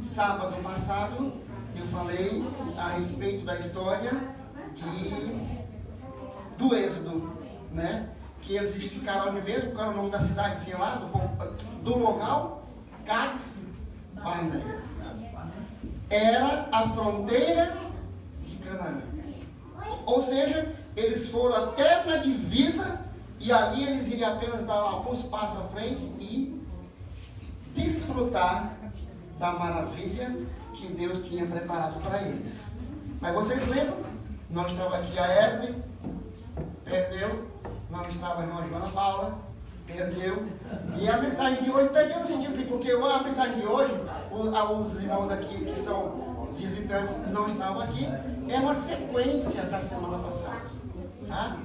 sábado passado eu falei a respeito da história do Êxodo, né? Que eles ficaram ali mesmo, qual era o nome da cidadezinha lá, do local, Cades Barneia. Era a fronteira de Canaã. Ou seja, eles foram até na divisa e ali eles iriam apenas dar alguns passos à frente e desfrutar da maravilha que Deus tinha preparado para eles. Mas vocês lembram? Não estava aqui a Evelyn, perdeu. Não estava a irmã Joana Paula, perdeu. E a mensagem de hoje perdeu no sentido assim, porque a mensagem de hoje, os irmãos aqui que são visitantes não estavam aqui, é uma sequência da semana passada. Tá?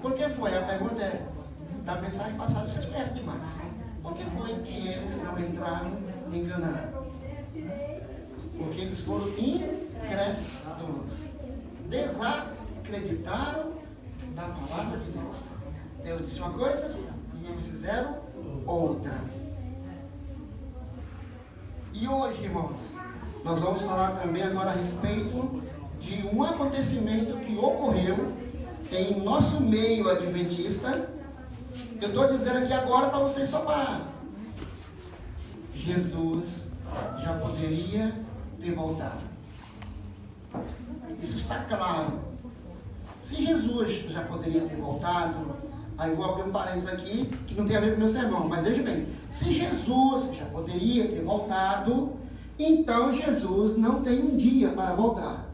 Por que foi? A pergunta é, da mensagem passada vocês conhecem demais. Por que foi que eles não entraram em Canaã? Porque eles foram incrédulos. Desacreditaram da palavra de Deus. Deus disse uma coisa e eles fizeram outra. E hoje, irmãos, nós vamos falar também agora a respeito de um acontecimento que ocorreu em nosso meio adventista. Eu estou dizendo aqui agora para vocês só para... Jesus já poderia ter voltado. Isso está claro. Se Jesus já poderia ter voltado, aí eu vou abrir um parênteses aqui, que não tem a ver com o meu sermão, mas veja bem, se Jesus já poderia ter voltado, então Jesus não tem um dia para voltar.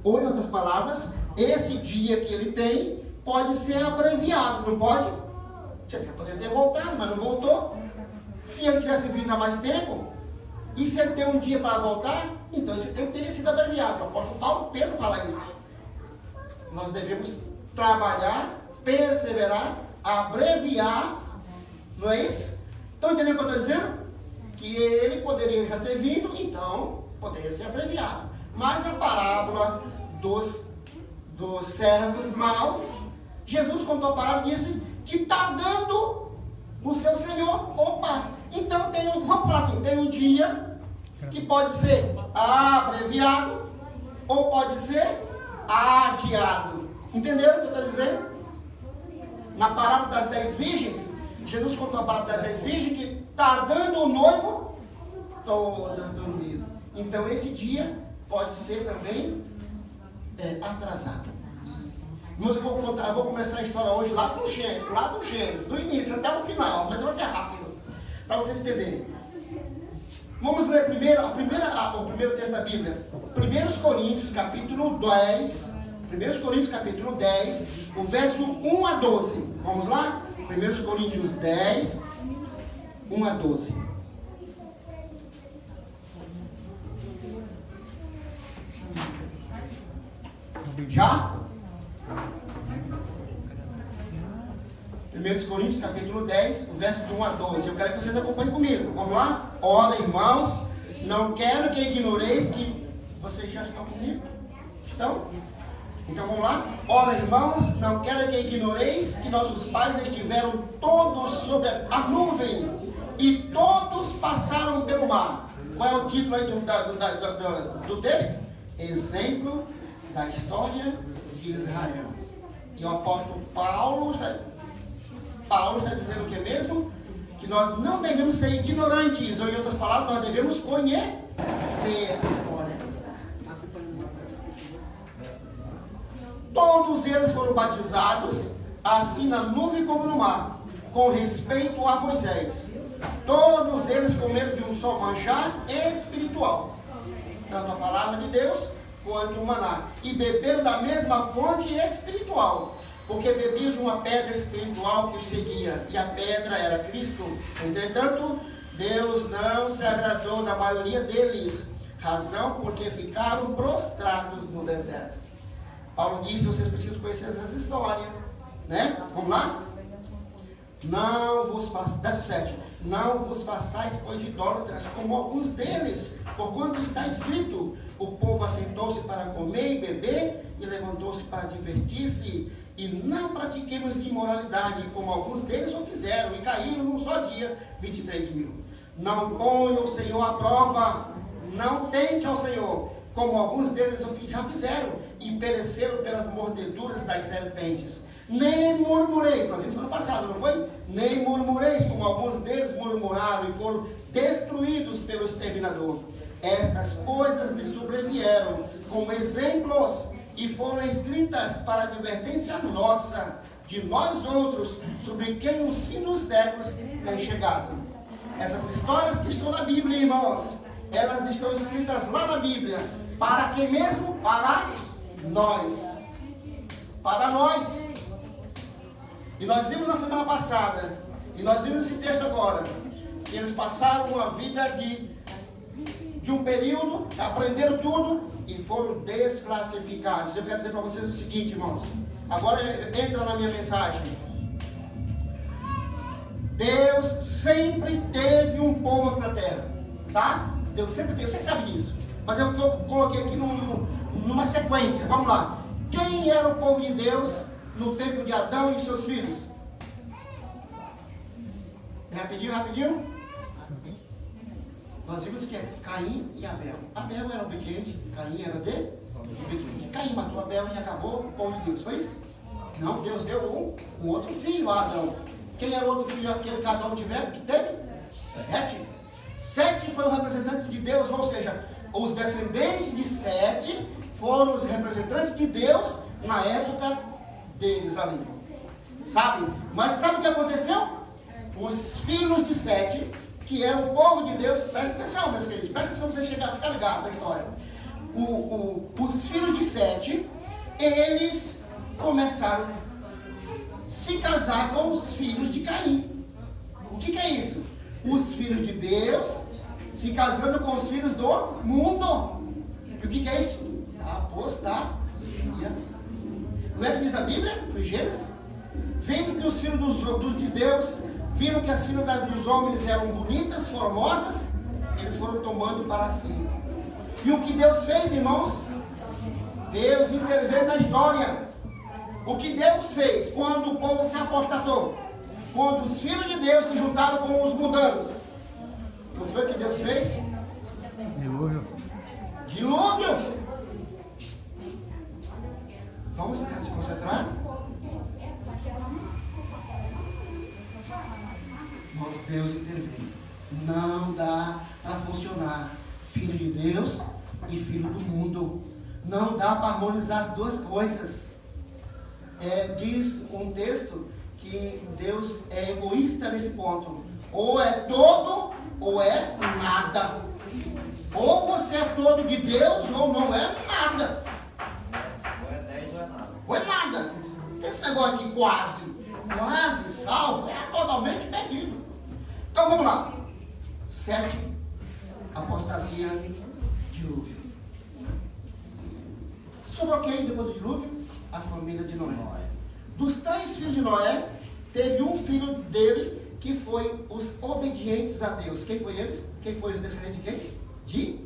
Ou, em outras palavras, esse dia que ele tem pode ser abreviado, não pode? Ele já poderia ter voltado, mas não voltou. Se ele tivesse vindo há mais tempo, e se ele tem um dia para voltar, então esse tempo teria sido abreviado. O apóstolo Paulo Pedro fala isso. Nós devemos trabalhar, perseverar, abreviar, não é isso? Estão entendendo o que eu estou dizendo? Que ele poderia já ter vindo, então poderia ser abreviado. Mas a parábola dos servos maus, Jesus contou a parábola e disse que está dando o seu Senhor. Opa! Então vamos falar assim, tem um dia que pode ser abreviado ou pode ser adiado. Entenderam o que eu estou dizendo? Na parábola das 10 virgens, Jesus contou a parábola das 10 virgens que tardando o noivo, todas dormiram. Então esse dia pode ser também atrasado. Mas eu vou começar a história hoje lá do Gênesis, do início até o final, mas vai ser rápido, para vocês entenderem. Vamos ler primeiro, o primeiro texto da Bíblia, 1 Coríntios capítulo 10, 1 Coríntios capítulo 10, o verso 1 a 12. Vamos lá? 1 Coríntios 10, 1 a 12. Já? 1 Coríntios capítulo 10, o verso de 1 a 12. Eu quero que vocês acompanhem comigo. Vamos lá? Ora, irmãos, não quero que ignoreis que... Vocês já estão comigo? Estão? Então vamos lá? Ora, irmãos, não quero que ignoreis que nossos pais estiveram todos sobre a nuvem e todos passaram pelo mar. Qual é o título aí do texto? Exemplo da história de Israel. E o apóstolo Paulo está dizendo o que mesmo? Que nós não devemos ser ignorantes, ou em outras palavras, nós devemos conhecer essa história. Todos eles foram batizados, assim na nuvem como no mar, com respeito a Moisés. Todos eles comeram de um só manjar espiritual, tanto a palavra de Deus quanto o maná, e beberam da mesma fonte espiritual, porque bebiam de uma pedra espiritual que os seguia, e a pedra era Cristo. Entretanto, Deus não se agradou da maioria deles, razão porque ficaram prostrados no deserto. Paulo disse, vocês precisam conhecer essa história, né? Vamos lá? Verso 7, não vos façais, pois, idólatras, como alguns deles, porquanto está escrito, o povo assentou-se para comer e beber, e levantou-se para divertir-se, e não pratiquemos imoralidade, como alguns deles o fizeram, e caíram num só dia 23.000. Não ponham o Senhor à prova, não tente ao Senhor, como alguns deles já fizeram, e pereceram pelas mordeduras das serpentes. Nem murmureis, nós vimos no passado, não foi? Nem murmureis, como alguns deles murmuraram e foram destruídos pelo exterminador. Estas coisas lhes sobrevieram como exemplos e foram escritas para advertência nossa, de nós outros, sobre quem os fins dos séculos têm chegado. Essas histórias que estão na Bíblia, irmãos, elas estão escritas lá na Bíblia. Para quem mesmo? Para nós. Para nós. E nós vimos na semana passada, e nós vimos esse texto agora, que eles passaram uma vida de um período, aprenderam tudo e foram desclassificados. Eu quero dizer para vocês o seguinte, irmãos. Agora entra na minha mensagem. Deus sempre teve um povo aqui na terra, tá? Deus sempre teve, você sabe disso. Mas eu coloquei aqui numa sequência. Vamos lá. Quem era o povo de Deus no tempo de Adão e seus filhos? Rapidinho. Nós vimos que é Caim e Abel. Abel era obediente, Caim era desobediente. Caim matou Abel e acabou o povo de Deus, foi isso? Não, Deus deu um outro filho a Adão. Quem era o outro filho aquele que Adão tiver? Que teve? 7. 7 foi o representante de Deus, ou seja, os descendentes de 7 foram os representantes de Deus na época deles ali. Sabe? Mas sabe o que aconteceu? Os filhos de 7, que eram o povo de Deus, presta atenção, meus queridos, presta atenção para você ficar ligado na história. Os filhos de 7, eles começaram a se casar com os filhos de Caim. O que é isso? Os filhos de Deus se casando com os filhos do mundo. E o que é isso? Apostasia. Não é que diz a Bíblia, no Gênesis? Vendo que os filhos de Deus, viram que as filhas dos homens eram bonitas, formosas, eles foram tomando para si. E o que Deus fez, irmãos? Deus interveio na história. O que Deus fez quando o povo se apostatou? Quando os filhos de Deus se juntaram com os mundanos. O que foi que Deus fez? Dilúvio. Vamos tentar se concentrar? Mas Deus interveio. Não dá para funcionar filho de Deus e filho do mundo. Não dá para harmonizar as duas coisas. Diz um texto que Deus é egoísta nesse ponto. Ou é todo ou é nada. Ou você é todo de Deus ou não é nada. Ou é nada. Esse negócio de quase salvo é totalmente perdido. Então vamos lá. 7, apostasia, dilúvio. Sobrou quem depois do dilúvio? A família de Noé. Dos 3 filhos de Noé, teve um filho dele que foi os obedientes a Deus. Quem foi eles? Quem foi os descendentes de quem?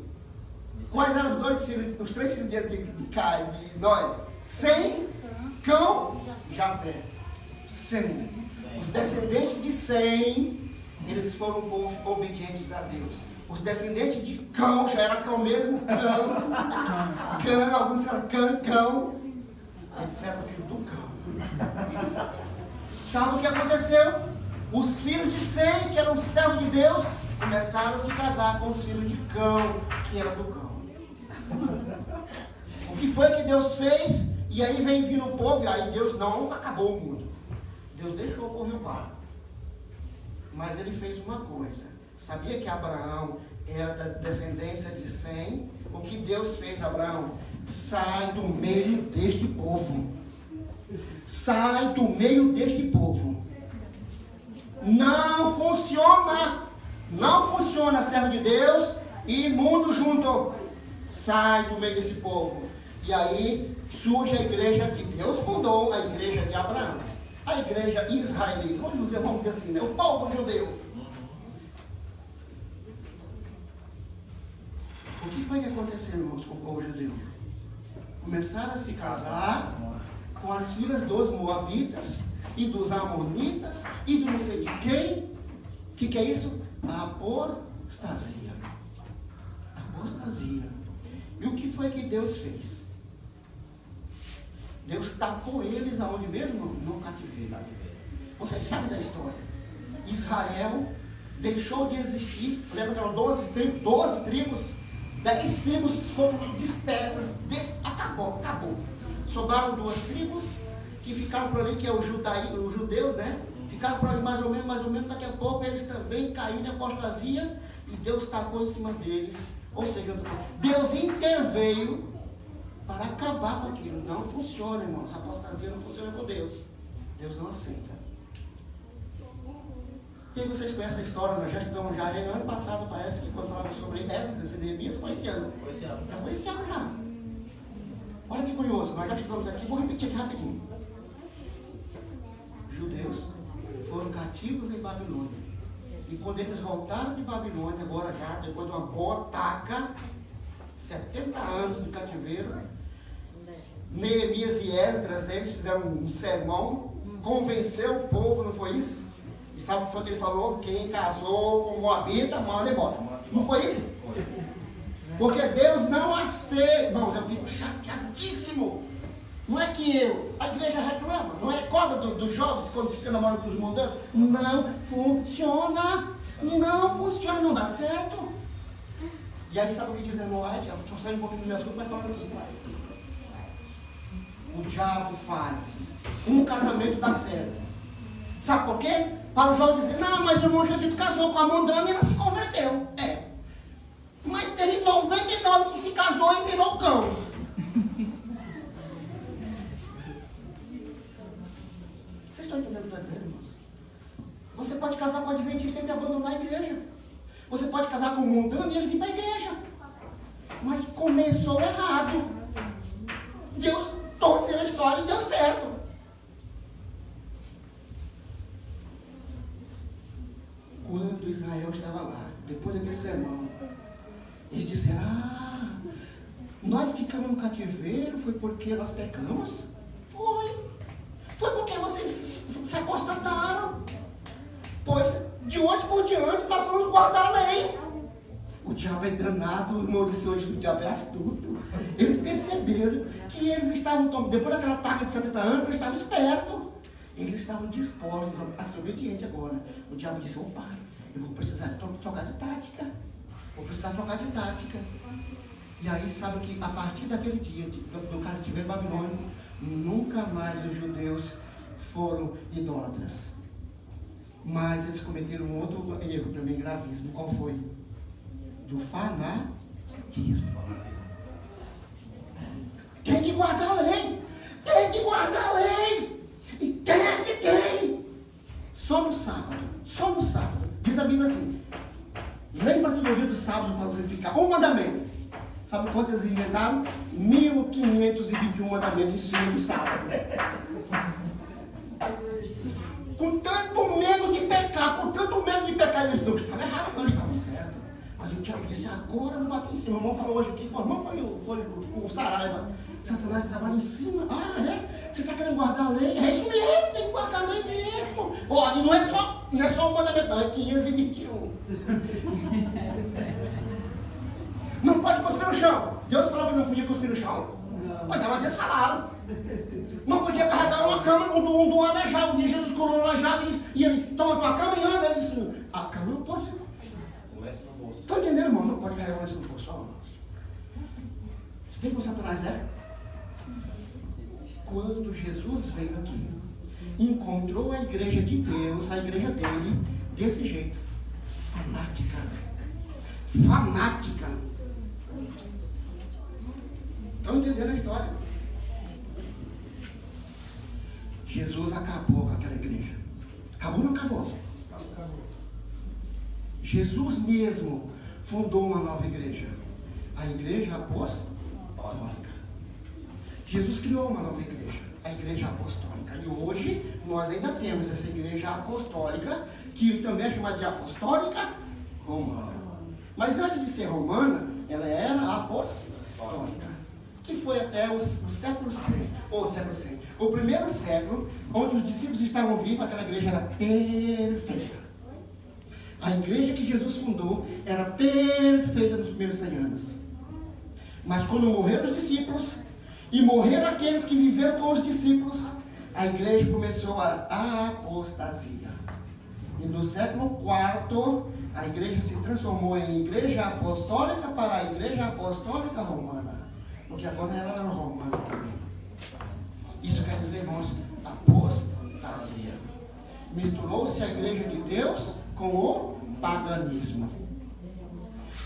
Quais eram os 2 filhos, os 3 filhos de Noé? Sem, Cão e Jafé. Sem. Os descendentes de Sem, eles foram obedientes a Deus. Os descendentes de Cão, já era Cão mesmo, Cão, alguns disseram Cão. Eles eram filho do Cão. Sabe o que aconteceu? Os filhos de Sem, que eram servos de Deus, começaram a se casar com os filhos de Cão, que era do Cão. O que foi que Deus fez? E aí vem vindo o povo, e aí Deus não acabou o mundo. Deus deixou correr o barco. Mas ele fez uma coisa. Sabia que Abraão era da descendência de Sem? O que Deus fez, Abraão? Sai do meio deste povo. Sai do meio deste povo. Não funciona. Não funciona servo de Deus e mundo junto. Sai do meio desse povo. E aí surge a igreja que Deus fundou, a igreja de Abraão. A igreja israelita. Vamos dizer assim, né? O povo judeu. O que foi que aconteceu, irmãos, com o povo judeu? Começaram a se casar com as filhas dos moabitas e dos amonitas e do não sei de quem. O que é isso? A apostasia. Apostasia. E o que foi que Deus fez? Deus tacou eles aonde mesmo? No cativeiro. Vocês sabem da história. Israel deixou de existir. Lembra que eram 12 tribos? 10 tribos foram dispersas. Acabou. Sobraram 2 tribos que ficaram por ali, que é os judeus, né? Ficaram por ali mais ou menos. Daqui a pouco eles também caíram em apostasia e Deus tacou em cima deles. Ou seja, Deus interveio para acabar com aquilo. Não funciona, irmãos. A apostasia não funciona com Deus. Deus não aceita. E aí vocês conhecem a história, nós já estudamos já. Ano passado parece que quando falamos sobre Esdras e Neemias, foi esse ano. Já foi esse ano já. Olha que curioso, nós já estudamos aqui, vou repetir aqui rapidinho. Judeus foram cativos em Babilônia. E quando eles voltaram de Babilônia, agora já, depois de uma boa taca, 70 anos de cativeiro, Neemias e Esdras, né, eles fizeram um sermão, convenceu o povo, não foi isso? E sabe o que foi que ele falou? Quem casou com Moabita, manda embora. Não foi isso? Porque Deus não aceita. Irmãos, eu fico chateadíssimo. Não é que a igreja reclama, não é cobra dos jovens quando fica namorando com os mundanos. Não funciona. Não funciona, não dá certo. E aí sabe o que diz irmão White? Eu estou saindo um pouquinho do meu assunto, mas falando aqui. O diabo faz um casamento dar certo. Sabe por quê? Para o jovem dizer, não, mas o irmão Judito casou com a mundana e ela se converteu. Mas teve 99 que se casou e virou cão. Vocês estão entendendo o que eu estou dizendo, irmãos? Você pode casar com o adventista e ele abandonar a igreja. Você pode casar com o mundano e ele vir para a igreja. Mas começou errado. Deus torceu a história e deu certo. Quando Israel estava lá, depois daquele sermão, eles disseram, nós ficamos no cativeiro, foi porque nós pecamos? Foi porque vocês se apostataram. Pois, de hoje por diante, nós vamos guardar a lei. O diabo é danado, o irmão disse hoje que o diabo é astuto. Eles perceberam que eles estavam, depois daquela taca de 70 anos, eles estavam espertos. Eles estavam dispostos a ser obedientes agora. O diabo disse, opa, eu vou precisar trocar de tática. E aí sabe que a partir daquele dia, do cativeiro babilônico, nunca mais os judeus foram idólatras. Mas eles cometeram um outro erro também gravíssimo. Qual foi? Do fanatismo. Tem que guardar a lei! E tem! Só no sábado. Diz a Bíblia assim, lembra-te do dia do sábado para você ficar. Um mandamento. Sabe quantos eles inventaram? 1521 mandamentos em cima do sábado. Com tanto medo de pecar, eles não estavam errados, não estavam certos. Mas o diabo disse, agora eu vou bater em cima. O irmão falou hoje aqui, o irmão foi o Saraiva. Satanás trabalha em cima. Você está querendo guardar a lei? É isso mesmo, tem que guardar a lei mesmo. Olha, não é só um mandamento, não, é 521. Não pode cuspir no chão. Deus falou que não podia cuspir no chão. Pois é, mas eles falaram. Não podia carregar uma cama do aleijado. E Jesus colou um aleijado e ele toma tua cama e anda. Ele disse, a cama não pode. Estão entendendo, irmão? Não pode carregar um lenço no bolso. Você vê como Satanás é? Quando Jesus veio aqui, encontrou a igreja de Deus, a igreja dele, desse jeito. Fanática. Estão entendendo a história? Jesus acabou com aquela igreja. Acabou ou não acabou? Jesus mesmo fundou uma nova igreja. A igreja apostólica. Jesus criou uma nova igreja. A igreja apostólica. E hoje nós ainda temos essa igreja apostólica, que também é chamada de apostólica romana. Mas antes de ser romana, ela era apostólica. que foi até o século 100, ou século 100. O primeiro século, onde os discípulos estavam vivos, aquela igreja era perfeita. A igreja que Jesus fundou era perfeita nos primeiros 100 anos. Mas quando morreram os discípulos, e morreram aqueles que viveram com os discípulos, a igreja começou a apostasia. E no século IV, a igreja se transformou em igreja apostólica para a igreja apostólica romana. Porque agora ela era romana também. Isso quer dizer, irmãos, apostasia. Misturou-se a igreja de Deus com o paganismo.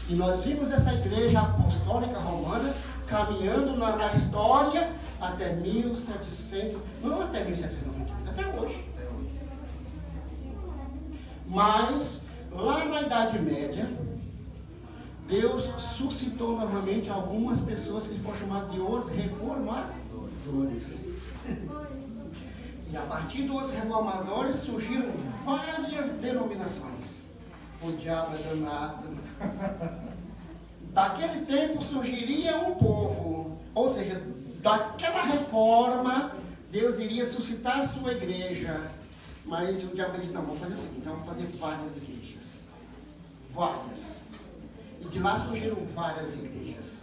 E nós vimos essa igreja apostólica romana caminhando na história até 1700, não até 1798, até hoje. Mas, lá na Idade Média, Deus suscitou novamente algumas pessoas que foram chamadas de os reformadores. E a partir dos reformadores surgiram várias denominações. O diabo é danado. Daquele tempo surgiria um povo, ou seja, daquela reforma, Deus iria suscitar a sua igreja. Mas o diabo disse, não, vamos fazer o seguinte, então vamos fazer várias igrejas. Várias. E de lá surgiram várias igrejas.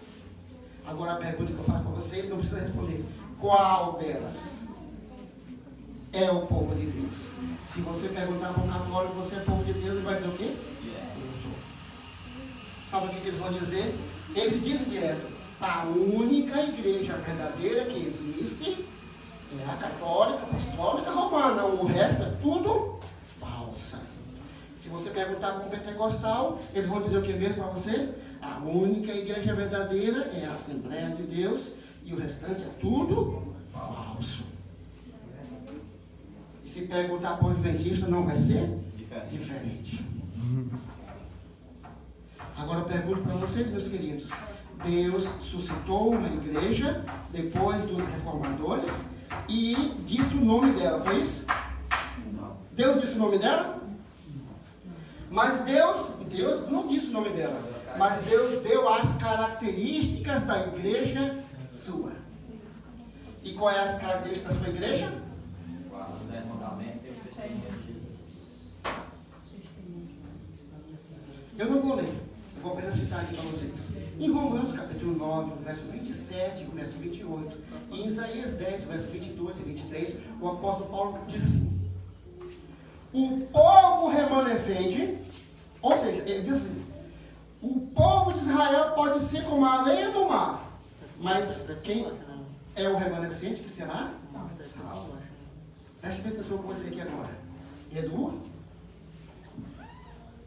Agora a pergunta que eu faço para vocês, não precisa responder. Qual delas é o povo de Deus? Se você perguntar para um católico, você é povo de Deus, ele vai dizer o quê? Sabe o que eles vão dizer? Eles dizem direto, a única igreja verdadeira que existe é a católica, apostólica, romana. O resto é tudo falsa. Se você perguntar para um pentecostal, eles vão dizer o que mesmo para você? A única igreja verdadeira é a Assembleia de Deus e o restante é tudo falso. E se perguntar para o adventista, não vai ser diferente. Agora eu pergunto para vocês, meus queridos. Deus suscitou uma igreja depois dos reformadores e disse o nome dela, foi isso? Deus disse o nome dela? Mas Deus não disse o nome dela, mas Deus deu as características da igreja sua. E qual é as características da sua igreja? Eu não vou ler, eu vou apenas citar aqui para vocês. Em Romanos capítulo 9, verso 27, verso 28, e em Isaías 10, verso 22 e 23, o apóstolo Paulo diz assim: o povo remanescente, ou seja, ele diz assim, o povo de Israel pode ser como a areia do mar, mas quem é o remanescente que será? Salvo. Preste bem atenção no que eu vou dizer aqui agora. Edu,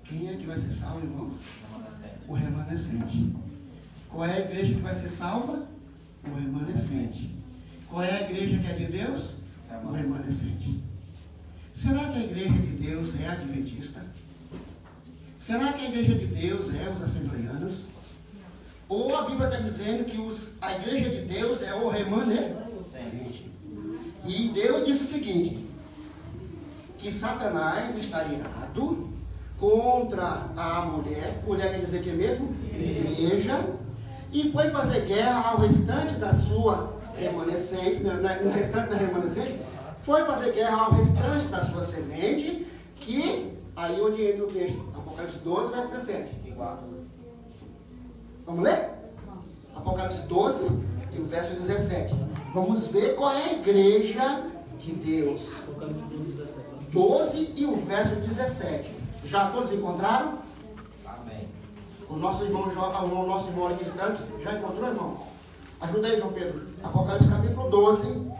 quem é que vai ser salvo, irmãos? O remanescente. Qual é a igreja que vai ser salva? O remanescente. Qual é a igreja que é de Deus? O remanescente. Será que a igreja de Deus é adventista? Será que a igreja de Deus é os assembleianos? Ou a Bíblia está dizendo que a igreja de Deus é o remanescente? E Deus disse o seguinte, que Satanás está irado contra a mulher quer dizer que mesmo? Igreja, e foi fazer guerra ao restante da sua remanescente, no restante da remanescente, foi fazer guerra ao restante da sua semente, que, aí onde entra o texto, Apocalipse 12, verso 17. Vamos ler? Apocalipse 12 e o verso 17. Vamos ver qual é a igreja de Deus. 12 e o verso 17. Já todos encontraram? Amém. O nosso irmão visitante, já encontrou, irmão? Ajuda aí, João Pedro. Apocalipse capítulo 12,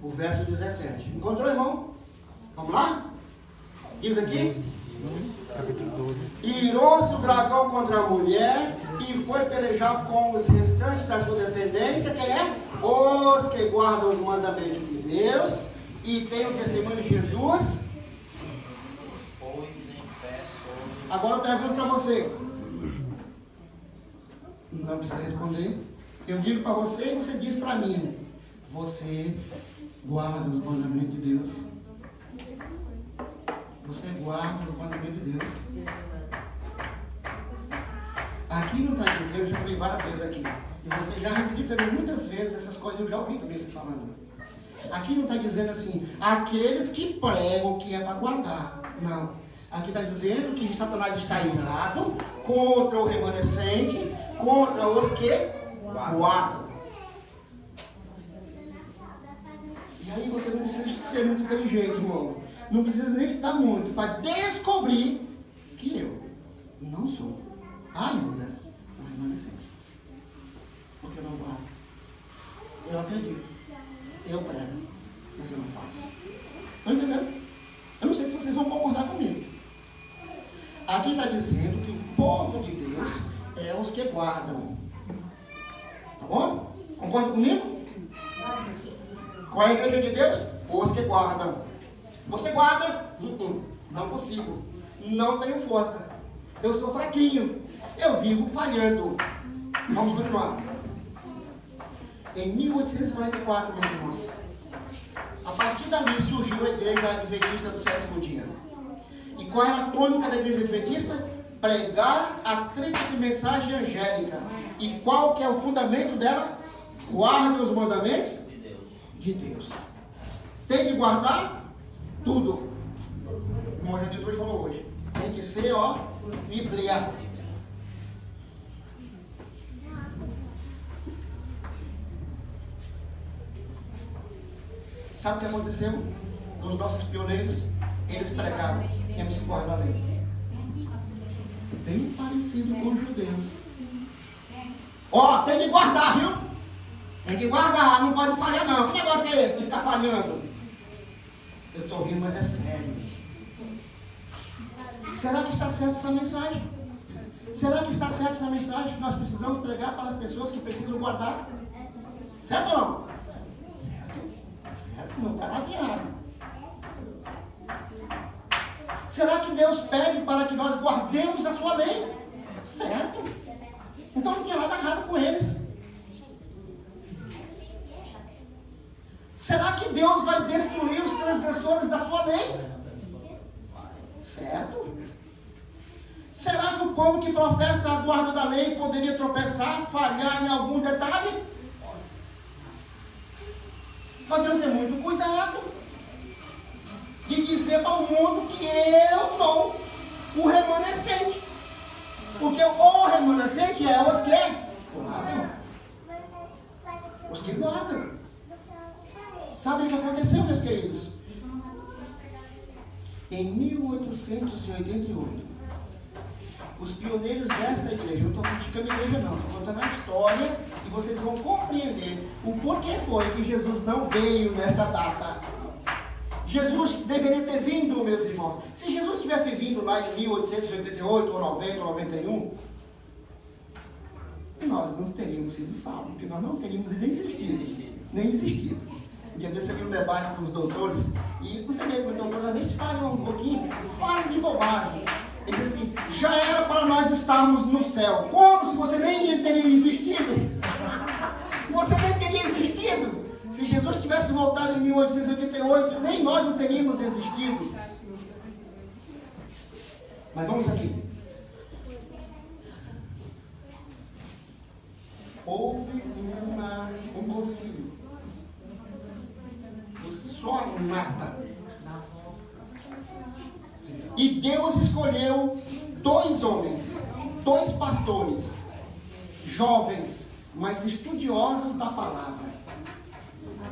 o verso 17. Encontrou, irmão? Vamos lá? Diz aqui. Capítulo 12. E irou-se o dragão contra a mulher e foi pelejar com os restantes da sua descendência. Quem é? Os que guardam os mandamentos de Deus e têm o testemunho de Jesus. Agora eu pergunto para você. Não precisa responder. Eu digo para você e você diz para mim. Você guarda os mandamentos de Deus? Você guarda os mandamentos de Deus? Aqui não está dizendo, eu já falei várias vezes aqui, e você já repetiu também muitas vezes essas coisas, eu já ouvi também vocês falando. Aqui não está dizendo assim, aqueles que pregam que é para guardar. Não. Aqui está dizendo que Satanás está irado contra o remanescente, contra os que guardam. E aí você não precisa ser muito inteligente, irmão. Não precisa nem estudar muito para descobrir que eu não sou ainda um remanescente. Porque eu não guardo. Eu acredito. Eu prego. Mas eu não faço. Estão entendendo? Eu não sei se vocês vão concordar comigo. Aqui está dizendo que o povo de Deus é os que guardam. Tá bom? Concorda comigo? Qual é a igreja de Deus? Os que guardam. Você guarda? Não consigo. Não tenho força. Eu sou fraquinho. Eu vivo falhando. Vamos continuar. Em 1844, meus irmãos, a partir dali surgiu a Igreja Adventista do Sétimo Dia. E qual é a tônica da Igreja Adventista? Pregar a tríplice mensagem angélica. E qual que é o fundamento dela? Guarda os mandamentos de Deus. Tem que guardar tudo. O irmão Jandir falou hoje. Tem que ser, Bíblia. Sabe o que aconteceu com os nossos pioneiros? Eles pregavam, temos que guardar a lei. Bem parecido com os judeus. Tem que guardar, viu? Tem que guardar, não pode falhar não. Que negócio é esse de ficar falhando? Eu estou rindo, mas é sério. Será que está certa essa mensagem? Será que está certa essa mensagem que nós precisamos pregar para as pessoas que precisam guardar? Certo ou não? Certo, não está nada errado. Será que Deus pede para que nós guardemos a sua lei? Certo. Então não tinha nada errado com eles. Será que Deus vai destruir os transgressores da sua lei? Certo. Será que o povo que professa a guarda da lei poderia tropeçar, falhar em algum detalhe? Nós temos que ter muito cuidado de dizer para o mundo que eu sou o remanescente. Porque o remanescente é os que guardam. Os que guardam. Sabe o que aconteceu, meus queridos? Em 1888, os pioneiros desta igreja, não estou criticando a igreja não, estou contando a história e vocês vão compreender o porquê foi que Jesus não veio nesta data. Jesus deveria ter vindo, meus irmãos. Se Jesus tivesse vindo lá em 1888, ou 90, ou 91, nós não teríamos sido salvos, porque nós não teríamos nem existido. Um dia desse eu vi um debate com os doutores, e você mesmo, os doutores, às vezes falam um pouquinho, falam de bobagem. Ele diz assim, já era para nós estarmos no céu. Como se você nem teria existido? Você nem teria existido. Se Jesus tivesse voltado em 1888, nem nós não teríamos existido. Mas vamos aqui. Houve um concílio. Só nada. E Deus escolheu 2 homens, 2 pastores, jovens, mas estudiosos da palavra.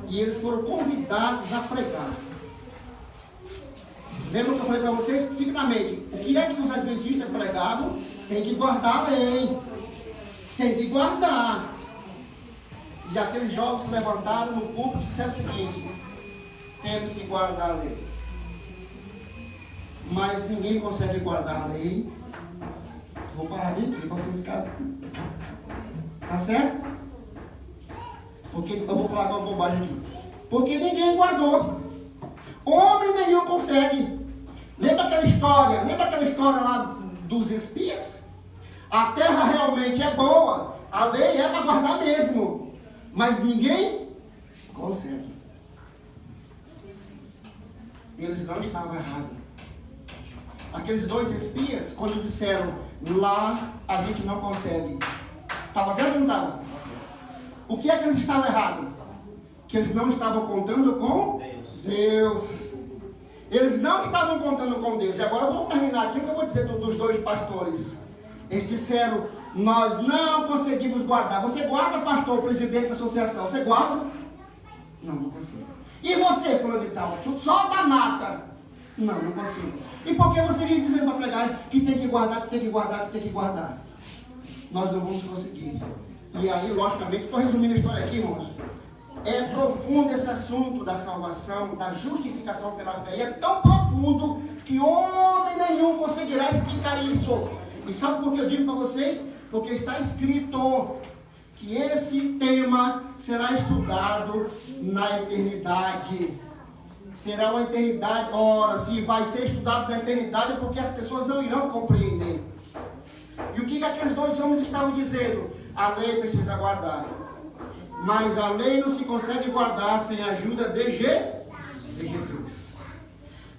E eles foram convidados a pregar. Lembra que eu falei para vocês? Fique na mente. O que é que os adventistas pregavam? Tem que guardar a lei. Tem que guardar. E aqueles jovens se levantaram no púlpito e disseram o seguinte: temos que guardar a lei. Mas ninguém consegue guardar a lei. Vou parar bem aqui para vocês ficarem. Tá certo? Porque eu vou falar uma bobagem aqui. Porque ninguém guardou. Homem nenhum consegue. Lembra aquela história lá dos espias? A terra realmente é boa. A lei é para guardar mesmo. Mas ninguém consegue. Eles não estavam errados. Aqueles 2 espias, quando disseram, lá a gente não consegue. Estava certo ou não estava? Estava certo. O que é que eles estavam errados? Que eles não estavam contando com Deus. Eles não estavam contando com Deus. E agora vamos terminar aqui o que eu vou dizer dos dois pastores. Eles disseram, nós não conseguimos guardar. Você guarda, pastor, presidente da associação? Você guarda? Não consigo. E você, fulano de tal? Só da nata? Não consigo. E por que você vive dizendo para pregar que tem que guardar, que tem que guardar, que tem que guardar? Nós não vamos conseguir. E aí, logicamente, estou resumindo a história aqui, irmãos. É profundo esse assunto da salvação, da justificação pela fé. E é tão profundo que homem nenhum conseguirá explicar isso. E sabe por que eu digo para vocês? Porque está escrito que esse tema será estudado na eternidade. Terá uma eternidade. Ora, se vai ser estudado na eternidade é porque as pessoas não irão compreender. E o que aqueles dois homens estavam dizendo? A lei precisa guardar. Mas a lei não se consegue guardar sem a ajuda de Jesus.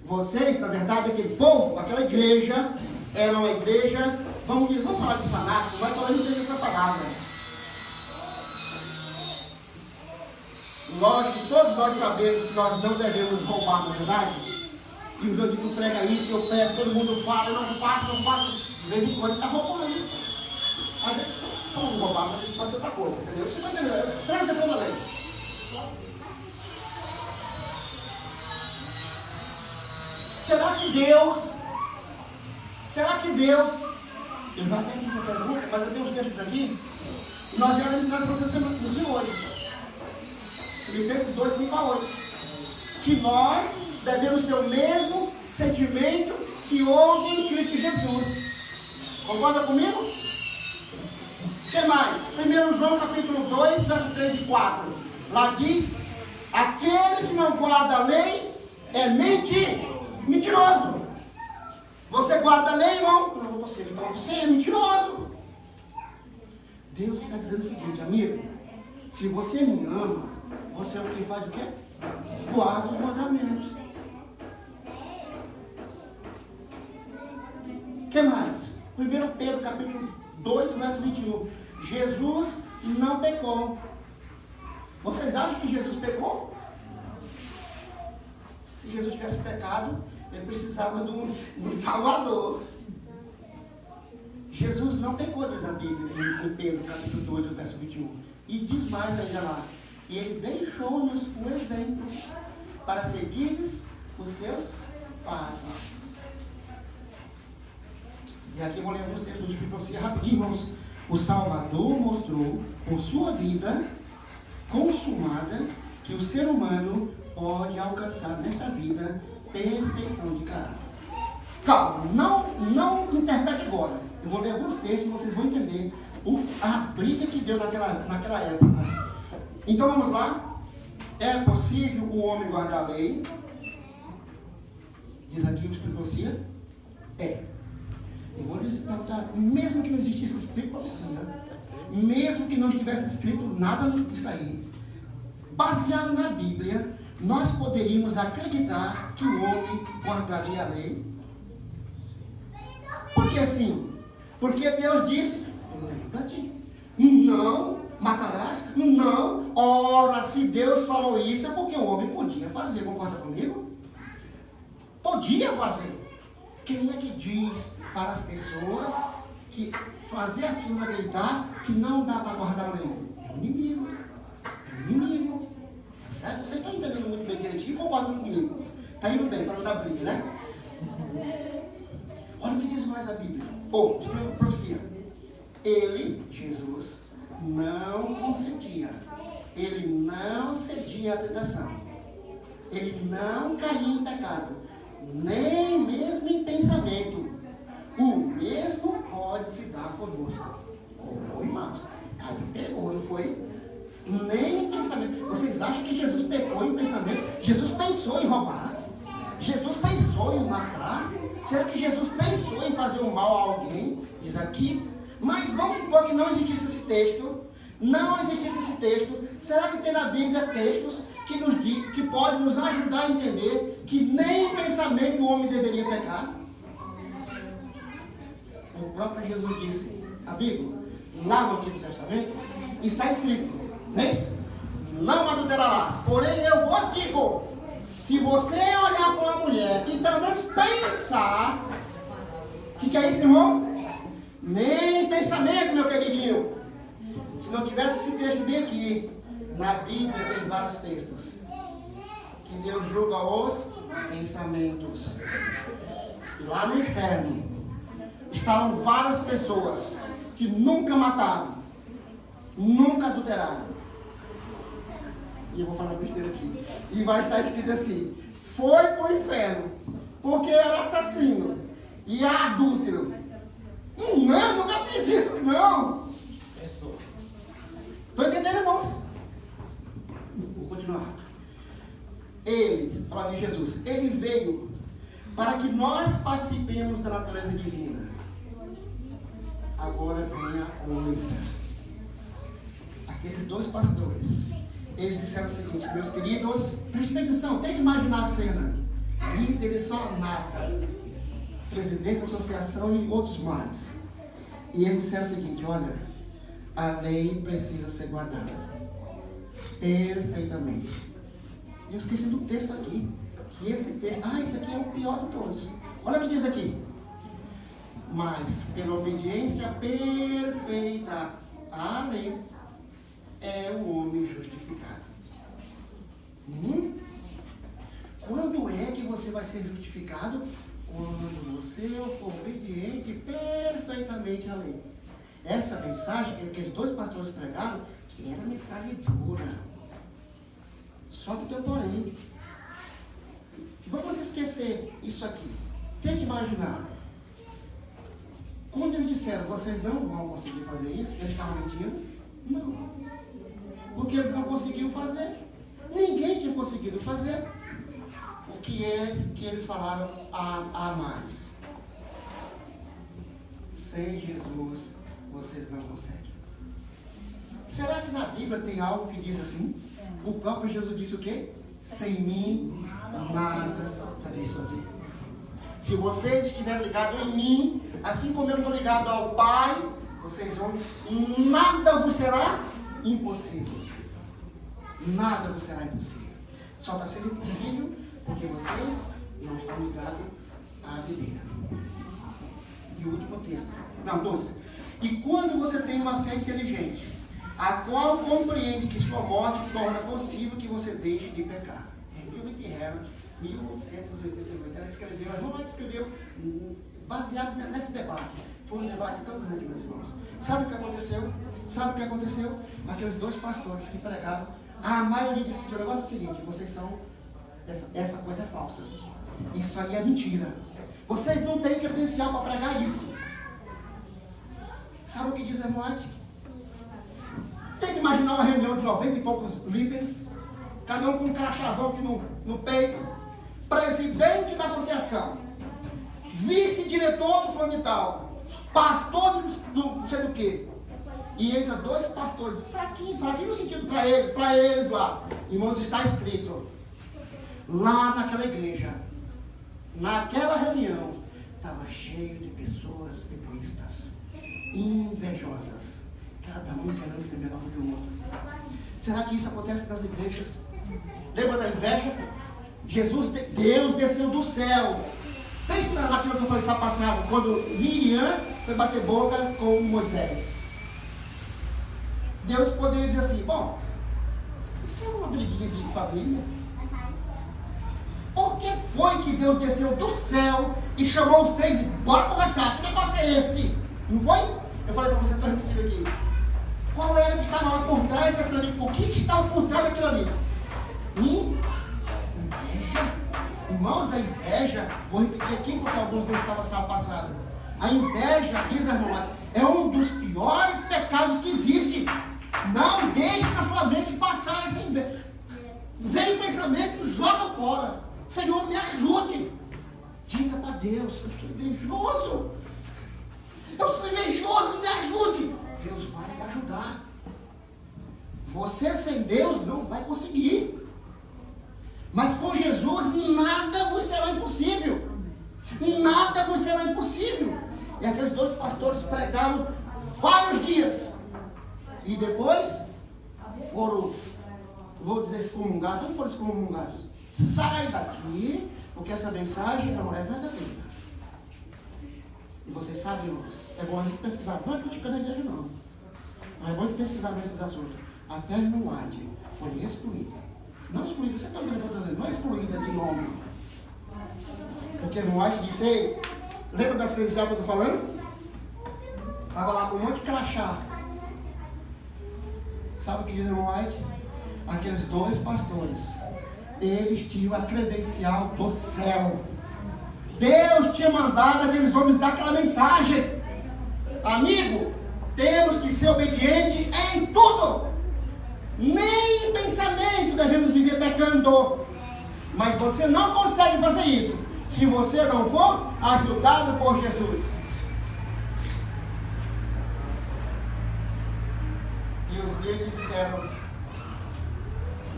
Vocês, na verdade, aquele povo, aquela igreja, era uma igreja, vamos falar de fanático, mas talvez não seja essa palavra. Lógico que todos nós sabemos que nós não devemos roubar, na verdade. E o Jodito prega isso, eu peço, todo mundo fala, eu não faço. De vez em quando está roubando. Às vezes, vamos roubar, mas isso pode ser outra coisa, entendeu? Você está entendendo? Presta atenção na lei. Será que Deus, ele vai até aqui essa pergunta, mas eu tenho uns textos aqui, e nós já eliminamos essa semana de hoje. Filipenses 2, 5 a 8. Que nós devemos ter o mesmo sentimento que houve em Cristo Jesus. Concorda comigo? O que mais? 1 João capítulo 2, verso 3 e 4. Lá diz, aquele que não guarda a lei é mentiroso. Você guarda a lei, irmão? Não consigo. Então você é mentiroso. Deus está dizendo o seguinte, amigo. Se você me ama, você é o que faz o quê? Guarda os mandamentos. O que mais? 1 Pedro capítulo 2, verso 21. Jesus não pecou. Vocês acham que Jesus pecou? Se Jesus tivesse pecado, ele precisava de um Salvador. Jesus não pecou, diz a Bíblia, em Pedro capítulo 2, verso 21. E diz mais ainda lá. Ele deixou-nos o exemplo para seguires os seus passos. E aqui eu vou ler alguns textos para você rapidinho, irmãos. O Salvador mostrou por sua vida consumada que o ser humano pode alcançar nesta vida perfeição de caráter. Calma, não interprete agora. Eu vou ler alguns textos e vocês vão entender a briga que deu naquela época. Então vamos lá. É possível o homem guardar a lei? Diz aqui o Espírito Profecia. É. Eu vou lhes perguntar, mesmo que não existisse escrito profecia, mesmo que não estivesse escrito nada disso aí, baseado na Bíblia, nós poderíamos acreditar que o homem guardaria a lei? Porque assim, porque Deus disse, lembra-te, não matarás, não, ora, se Deus falou isso é porque o homem podia fazer, concorda comigo? Podia fazer. Quem é que diz para as pessoas que fazer as pessoas acreditar que não dá para guardar a lei? É o inimigo. É o inimigo. Tá certo? Vocês estão entendendo muito bem direitinho? Concordam comigo? Está indo bem, para não dar briga, né? Olha o que diz mais a Bíblia. Profecia. Ele, Jesus, não consentia. Ele não cedia à tentação. Ele não caía em pecado. Nem mesmo em pensamento. O mesmo pode se dar conosco. Irmãos, Caio pegou, não foi? Nem em pensamento. Vocês acham que Jesus pecou em pensamento? Jesus pensou em roubar? Jesus pensou em matar? Será que Jesus pensou em fazer o mal a alguém? Diz aqui. Mas vamos supor que não existisse esse texto. Não existisse esse texto. Será que tem na Bíblia textos que podem nos ajudar a entender que nem em pensamento o homem deveria pecar? O próprio Jesus disse, amigo, lá no Antigo Testamento, está escrito, Não é isso? Não adulterarás. Porém, eu vos digo, se você olhar para uma mulher e pelo menos pensar, o que é isso, irmão? Nem pensamento, meu queridinho. Se não tivesse esse texto bem aqui, na Bíblia tem vários textos que Deus julga os pensamentos. E lá no inferno estavam várias pessoas que nunca mataram, nunca adulteraram. E eu vou falar besteira aqui. E vai estar escrito assim: foi para o inferno porque era assassino e adúltero. Não, nunca fiz isso, não. Estou entendendo, irmãos? Vou continuar. Ele, falando de Jesus, ele veio para que nós participemos da natureza divina. Agora vem a coisa. Aqueles dois pastores, eles disseram o seguinte: meus queridos, preste atenção, tente imaginar a cena. Líderes só nata, presidente da associação e outros mais. E eles disseram o seguinte: olha, a lei precisa ser guardada perfeitamente. Eu esqueci do texto aqui, que esse texto, esse aqui é o pior de todos. Olha o que diz aqui: mas pela obediência perfeita à lei é o homem justificado. Quando é que você vai ser justificado? Quando você for obediente perfeitamente à lei. Essa mensagem que os dois pastores pregaram era mensagem dura. Só que tem um porém. Vamos esquecer isso aqui. Tente imaginar. Quando eles disseram, vocês não vão conseguir fazer isso, eles estavam mentindo? Não. Porque eles não conseguiam fazer. Ninguém tinha conseguido fazer. O que é que eles falaram a mais? Sem Jesus, vocês não conseguem. Será que na Bíblia tem algo que diz assim? O próprio Jesus disse o quê? Sem mim, nada farei sozinho. Se vocês estiverem ligados em mim, assim como eu estou ligado ao Pai, vocês vão, nada vos será impossível. Nada vos será impossível. Só está sendo impossível porque vocês não estão ligados à videira. E o último texto. Não, 12. E quando você tem uma fé inteligente, a qual compreende que sua morte torna possível que você deixe de pecar. Review with Herald, 1888. Ela escreveu, a irmã escreveu baseado nesse debate. Foi um debate tão grande, meus irmãos. Sabe o que aconteceu? Sabe o que aconteceu? Aqueles dois pastores que pregaram, a maioria disse: o negócio é o seguinte, vocês são, essa coisa é falsa. Isso aí é mentira. Vocês não têm credencial para pregar isso. Sabe o que diz a irmã? Tem que imaginar uma reunião de 90 e poucos líderes, cada um com um crachazão aqui no peito, presidente da associação, vice-diretor do Flamital, pastor do não sei do que, e entra dois pastores, fraquinho no sentido para eles lá. Irmãos, está escrito, lá naquela igreja, naquela reunião, estava cheio de pessoas egoístas, invejosas. Cada um querendo ser melhor do que o outro. Será que isso acontece nas igrejas? Lembra da inveja? Deus desceu do céu. Pense naquilo que eu falei sábado passado, quando Miriam foi bater boca com Moisés. Deus poderia dizer assim: bom, isso é uma briguinha de família. Por que foi que Deus desceu do céu e chamou os três e bora conversar? Que negócio é esse? Não foi? Eu falei para você, estou repetindo aqui. Qual era que estava lá por trás daquilo ali? O que estava por trás daquilo ali? Inveja. Irmãos, a inveja, vou repetir aqui porque alguns não estavam sábado passado. A inveja, diz a irmã, é um dos piores pecados que existe. Não deixe na sua mente passar essa inveja. Vem o pensamento, joga fora. Senhor, me ajude. Diga para Deus: eu sou invejoso. Eu sou invejoso, me ajude. Deus vai lhe ajudar. Você sem Deus não vai conseguir. Mas com Jesus nada vos será impossível. Nada vos será impossível. E aqueles dois pastores pregaram vários dias. E depois foram, vou dizer, excomungados, não foram excomungados. Sai daqui, porque essa mensagem não é verdadeira. E vocês sabem, irmãos, é bom a gente pesquisar, não é criticando a igreja não. Mas é bom a gente pesquisar nesses assuntos. Até a irmã White foi excluída. Não excluída, você está entendendo o que eu estou dizendo? Não é excluída de nome. Porque a irmã White disse, ei, lembra das credenciais que eu estou falando? Estava lá com um monte de crachá. Sabe o que diz a irmã White? Aqueles 2 pastores, eles tinham a credencial do céu. Deus tinha mandado aqueles homens dar aquela mensagem. Amigo, temos que ser obedientes em tudo. Nem em pensamento devemos viver pecando. Mas você não consegue fazer isso se você não for ajudado por Jesus. E os líderes disseram,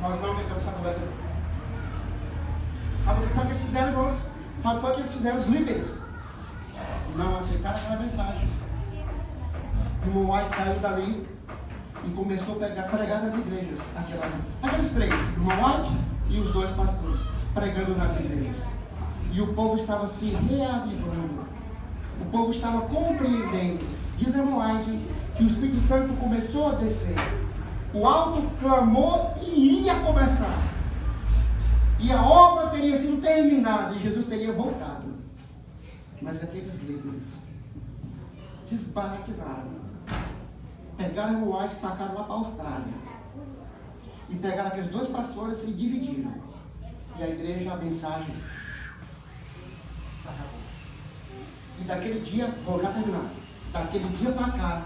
nós não aguentamos essa conversa. Sabe o que foi que eles fizeram, irmãos? Sabe o que foi que eles fizeram, os líderes? Não aceitaram aquela mensagem. O irmão White saiu dali e começou a pregar nas igrejas. Aqueles 3, o irmão White e os 2 pastores, pregando nas igrejas. E o povo estava se reavivando. O povo estava compreendendo. Diz a irmã White que o Espírito Santo começou a descer. O alto clamor iria começar. E a obra teria sido terminada e Jesus teria voltado. Mas aqueles líderes desbarativaram. Pegaram o White e tacaram lá para a Austrália. E pegaram aqueles 2 pastores e dividiram. E a igreja, a mensagem, se acabou. E daquele dia, vou já terminar. Daquele dia para cá,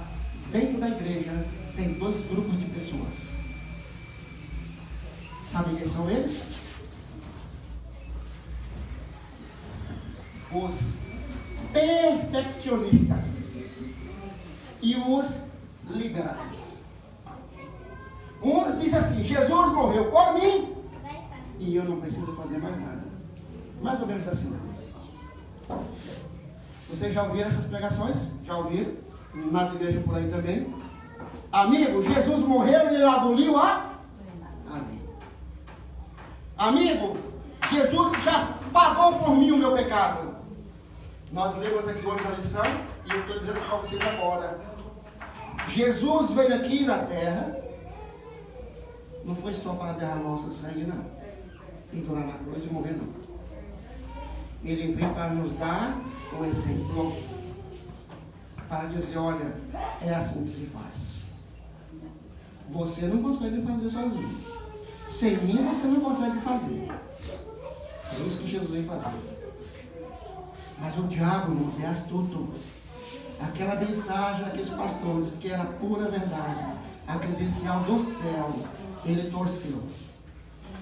dentro da igreja, tem 2 grupos de pessoas. Sabe quem são eles? Os perfeccionistas e os liberais. Uns dizem assim, Jesus morreu por mim e eu não preciso fazer mais nada. Mais ou menos assim. Vocês já ouviram essas pregações? Já ouviram? Nas igrejas por aí também. Amigo, Jesus morreu e ele aboliu a lei. Amigo, Jesus já pagou por mim o meu pecado. Nós lemos aqui hoje na lição e eu estou dizendo para vocês agora. Jesus veio aqui na terra, não foi só para derramar o seu sangue, não. Pendurar na cruz e morrer, não. Ele veio para nos dar o exemplo, para dizer, olha, é assim que se faz. Você não consegue fazer sozinho. Sem mim você não consegue fazer. É isso que Jesus veio fazer. Mas o diabo, irmãos, é astuto. Aquela mensagem daqueles pastores, que era pura verdade, a credencial do céu, ele torceu.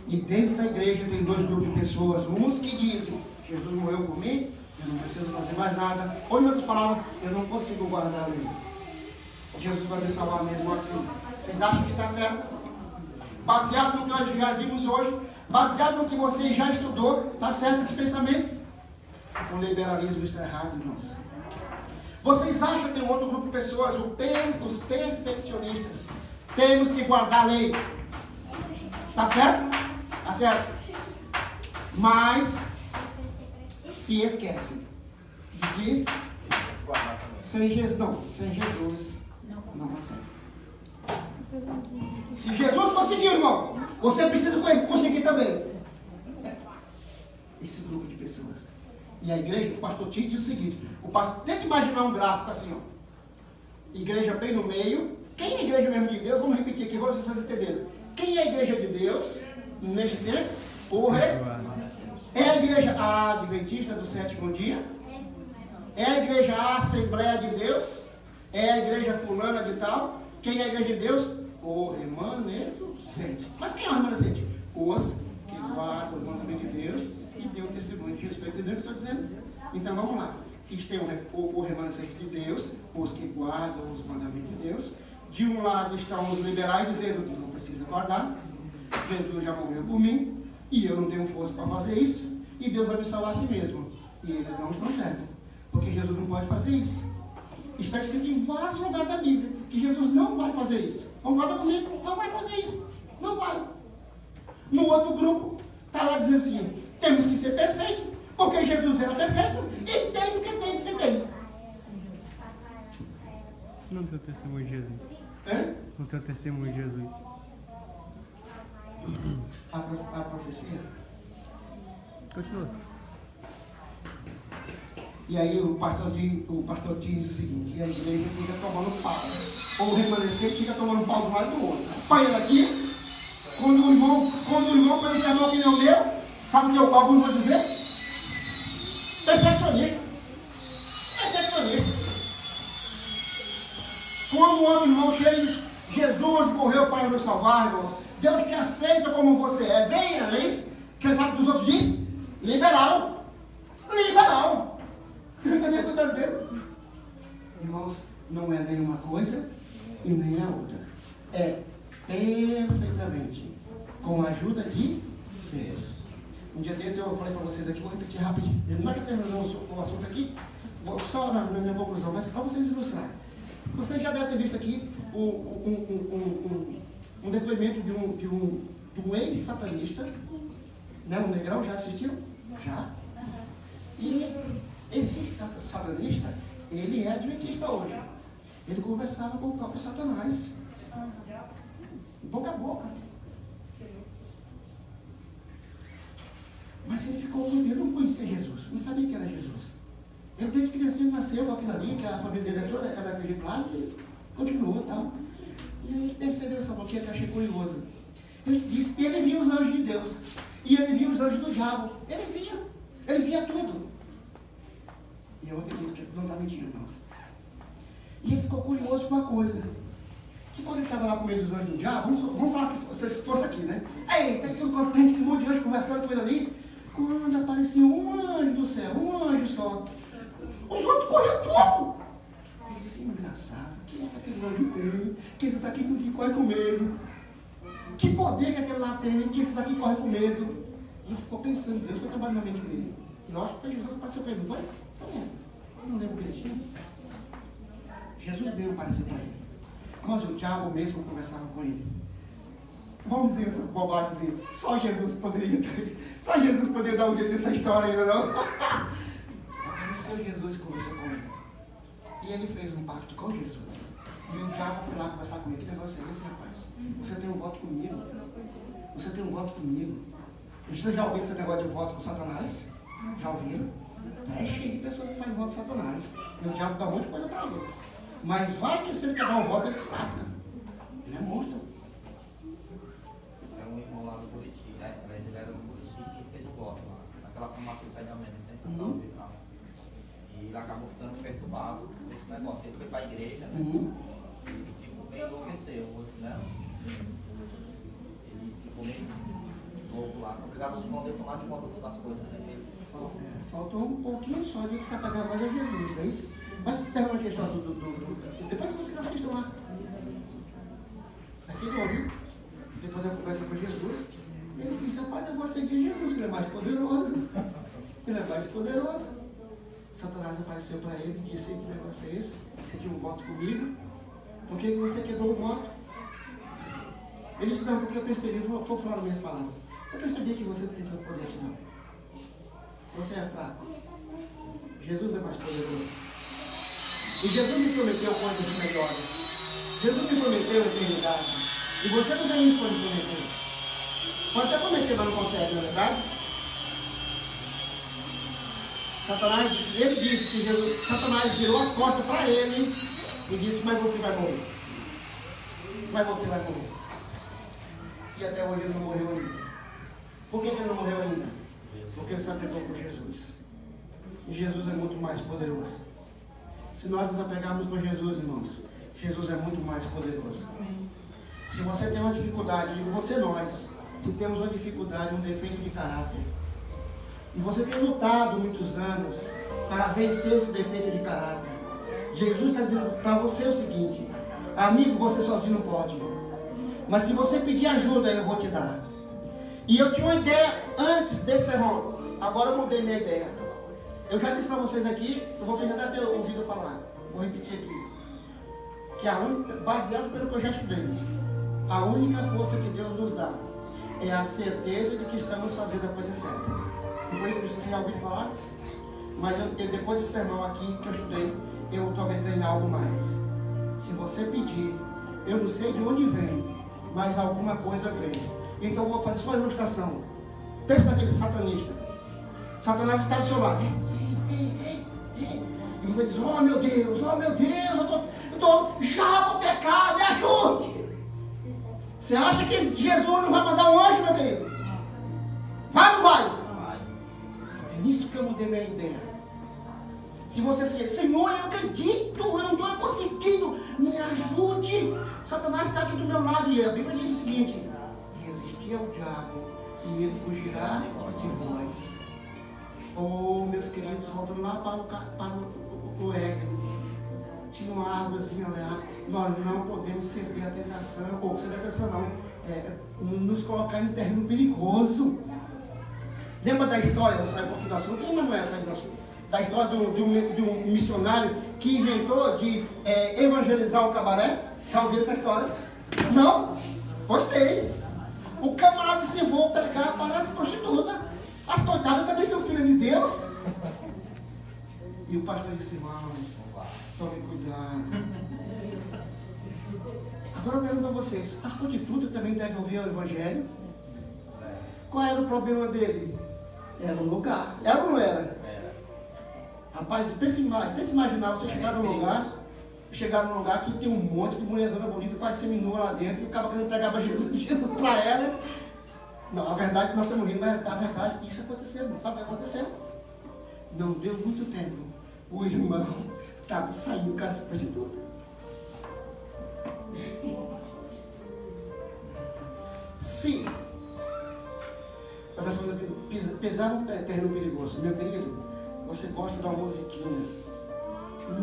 E dentro da igreja tem 2 grupos de pessoas. Uns que dizem, Jesus morreu por mim, eu não preciso fazer mais nada. Ou em outras palavras, eu não consigo guardar a lei. Jesus vai me salvar mesmo assim. Vocês acham que está certo? Baseado no que nós já vimos hoje, baseado no que você já estudou, está certo esse pensamento? O liberalismo está errado, irmãos. Vocês acham que tem um outro grupo de pessoas, os perfeccionistas? Temos que guardar a lei. Está certo? Está certo. Mas se esquecem de que sem Jesus não consegue. Se Jesus conseguiu, irmão, você precisa conseguir também. Esse grupo de pessoas. E a igreja, o pastor Tito diz o seguinte, tenta imaginar um gráfico assim, ó. Igreja bem no meio. Quem é a igreja mesmo de Deus? Vamos repetir aqui, vamos vocês entenderem. Quem é a igreja de Deus? Neste tempo? É a igreja adventista do 7º dia? É a igreja Assembleia de Deus? É a igreja fulana de tal? Quem é a igreja de Deus? O remanescente. Mas quem é o remanescente? Os que guardam o mandamento de Deus e tem o testemunho de Jesus. Está entendendo o que eu estou dizendo? Então vamos lá. Isto tem o remanescente de Deus, os que guardam os mandamentos de Deus. De um lado estão os liberais dizendo que não precisa guardar. Jesus já morreu por mim e eu não tenho força para fazer isso. E Deus vai me salvar a si mesmo. E eles não estão certos. Porque Jesus não pode fazer isso. Está escrito em vários lugares da Bíblia que Jesus não vai fazer isso. concorda comigo? Não vai fazer isso. Não vai. No outro grupo, está lá dizendo assim, temos que ser perfeitos, porque Jesus era perfeito, e tem o que tem. Não tem o testemunho de Jesus. É? Não tem o testemunho de Jesus. A profecia. Continua. E aí o pastor diz o seguinte, e a igreja fica tomando pau. Ou o remanescente fica tomando pau do lado do outro. Apanha daqui, quando o irmão pode ser a opinião meu, sabe o que alguns vão dizer? Perfeccionista. Quando o outro irmão chega e diz, Jesus morreu para nos salvar, irmãos. Deus te aceita como você é. Venha, é isso? Quem sabe o que os outros dizem? Liberal. Entendeu o que eu estou dizendo? Irmãos, não é nenhuma coisa e nem a outra. É perfeitamente com a ajuda de Deus. Um dia desse eu falei para vocês aqui, vou repetir rapidinho. Nós já terminamos o assunto aqui, vou só na minha conclusão, mas para vocês ilustrarem. Vocês já devem ter visto aqui um depoimento de um ex-satanista, né? Um negrão, já assistiu? Já. E esse satanista, ele é adventista hoje. Ele conversava com o próprio Satanás. Boca a boca. Mas ele ficou com medo, não conhecia Jesus, não sabia que era Jesus. Ele desde criança nasceu com aquilo ali, que a família dele é toda daquele jeito lá, e continuou e tal. E aí ele percebeu essa boquinha que eu achei curiosa. Ele disse que ele via os anjos de Deus. E ele via os anjos do diabo. Ele via tudo. E eu acredito que não está mentindo, não. E ele ficou curioso com uma coisa. Que quando ele estava lá com medo dos anjos do diabo, vamos falar que se fosse aqui, né? Aí, tá tudo contente, que um monte de anjos conversando com ele ali. Quando aparecia um anjo do céu, um anjo só. Os outros corriam tudo. Ele disse, engraçado, que é que aquele anjo tem? Que esses aqui não correm com medo. Que poder que aquele lá tem? Que esses aqui correm com medo. E ele ficou pensando, Deus foi trabalhando na mente dele. E lógico que foi Jesus que apareceu para ele, não foi? Eu não lembro direitinho. Jesus veio aparecer para ele. Mas o diabo mesmo conversava com ele. Vamos dizer essa bobagem assim, só Jesus poderia dar um jeito dessa história ainda, não? Apareceu Jesus e conversou com ele. E ele fez um pacto com Jesus. E o diabo foi lá conversar com ele. Que negócio é esse, rapaz? Você tem um voto comigo? Você tem um voto comigo? Vocês já ouviram esse negócio de voto com Satanás? Já ouviram? É cheio de pessoas que fazem voto com Satanás. E o diabo dá um monte de coisa para eles. Mas vai que se ele quer dar um voto, ele se lasca. Ele é morto. É um irmão lá do Buriti, né? Ele era do Buriti e fez um voto lá. Naquela formação de treinamento, né? E ele acabou ficando perturbado com esse negócio. Ele foi para a igreja, né? E ficou meio enlouqueceu, né? Ele ficou meio louco lá. Obrigado os irmãos a tomar de conta das coisas, né? Faltou um pouquinho só de que se apegar mais a Jesus, não é isso? Mas termina a questão depois vocês assistam lá. Aquele homem, depois da conversa com Jesus, ele disse, rapaz, eu vou seguir Jesus, que ele é mais poderoso. Ele é mais poderoso. Satanás apareceu para ele e disse, que negócio é esse? Você tinha um voto comigo? Por que você quebrou o voto? Ele disse, não, porque eu percebi, vou falar minhas palavras. Eu percebi que você não tem tanto poder assim, não. Você é fraco. Jesus é mais poderoso. E Jesus me prometeu coisas melhores. Jesus me prometeu a eternidade. E você não tem isso para me prometer. Pode até prometer, mas não consegue, não é verdade? Ele disse que Satanás virou as costas para ele e disse, mas você vai morrer. Mas você vai morrer. E até hoje ele não morreu ainda. Por que ele não morreu ainda? Porque ele se apegou com Jesus. E Jesus é muito mais poderoso. Se nós nos apegarmos com Jesus, irmãos, Jesus é muito mais poderoso. Se você tem uma dificuldade, digo nós, se temos uma dificuldade, um defeito de caráter, e você tem lutado muitos anos para vencer esse defeito de caráter, Jesus está dizendo para você o seguinte, amigo, você sozinho não pode, mas se você pedir ajuda, eu vou te dar. E eu tinha uma ideia antes desse sermão, agora eu mudei minha ideia. Eu já disse para vocês aqui, vocês já devem ter ouvido falar, vou repetir aqui. que baseado pelo que eu já estudei, a única força que Deus nos dá é a certeza de que estamos fazendo a coisa certa. Não foi isso que vocês já ouviram falar? Mas depois desse sermão aqui que eu estudei, eu estou aventando algo mais. Se você pedir, eu não sei de onde vem, mas alguma coisa vem. Então eu vou fazer só uma ilustração. Pensa naquele satanista. Satanás está do seu lado. E você diz, oh meu Deus, eu estou já para pecar, me ajude. Você acha que Jesus não vai mandar um anjo, meu querido? Vai ou não vai? É nisso que eu mudei minha ideia. Se você disser, Senhor, eu acredito, eu não estou conseguindo, me ajude. Satanás está aqui do meu lado e a Bíblia diz o seguinte: resistir ao diabo e ele fugirá de vós. Oh, meus queridos, voltando lá para o Éden, tinha uma árvorezinha lá. Nós não podemos ceder à tentação, ou ceder à tentação não, nos colocar em terreno perigoso. Lembra da história, vou sair um pouquinho do assunto, ainda não é sair do assunto, da história de um missionário que inventou de evangelizar o cabaré? Já ouviram essa história? Não? Gostei. O camarada disse, vou pregar para as prostitutas. As coitadas também são filhas de Deus. E o pastor disse, irmão, tome cuidado. Agora eu pergunto a vocês, as prostitutas também devem ouvir o evangelho? Qual era o problema dele? Era o lugar. Era ou não era? Rapaz, tenta imaginar você chegar num lugar que tem um monte de mulherzona bonita, quase seminua lá dentro, e o cara querendo pregar para Jesus para elas. Não, a verdade, nós estamos rindo, mas a verdade, isso aconteceu, não sabe o que aconteceu? Não deu muito tempo. O irmão saiu com as prostitutas. Se nós vamos pesar no terreno perigoso, meu querido, você gosta de uma musiquinha,